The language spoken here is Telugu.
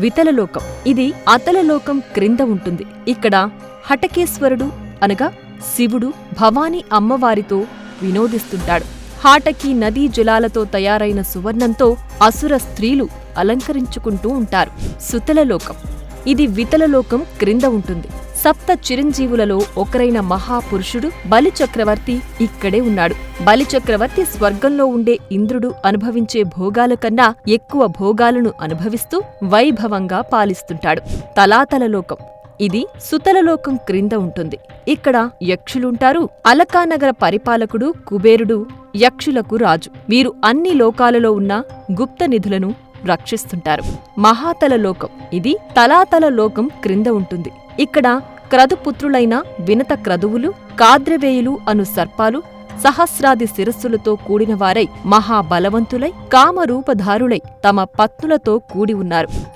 వితలలోకం ఇది అతలలోకం క్రింద ఉంటుంది. ఇక్కడ హటకేశ్వరుడు అనగా శివుడు భవానీ అమ్మవారితో వినోదిస్తుంటాడు. హాటకి నదీ జలాలతో తయారైన సువర్ణంతో అసుర స్త్రీలు అలంకరించుకుంటూ ఉంటారు. సుతలలోకం ఇది వితలలోకం క్రింద ఉంటుంది. సప్త చిరంజీవులలో ఒకరైన మహాపురుషుడు బలిచక్రవర్తి ఇక్కడే ఉన్నాడు. బలిచక్రవర్తి స్వర్గంలో ఉండే ఇంద్రుడు అనుభవించే భోగాల కన్నా ఎక్కువ భోగాలను అనుభవిస్తూ వైభవంగా పాలిస్తుంటాడు. తలాతలలోకం ఇది సుతలలోకం క్రింద ఉంటుంది. ఇక్కడ యక్షులుంటారు. అలకానగర పరిపాలకుడు కుబేరుడు యక్షులకు రాజు. వీరు అన్ని లోకాలలో ఉన్న గుప్త నిధులను రక్షిస్తుంటారు. మహాతలలోకం ఇది తలాతలలోకం క్రింద ఉంటుంది. ఇక్కడ క్రతుపుత్రులైన వినత క్రతువులు, కాద్రవేయులు అను సర్పాలు సహస్రాది శిరస్సులతో కూడినవారై మహాబలవంతులై కామరూపధారులై తమ పత్నులతో కూడి ఉన్నారు.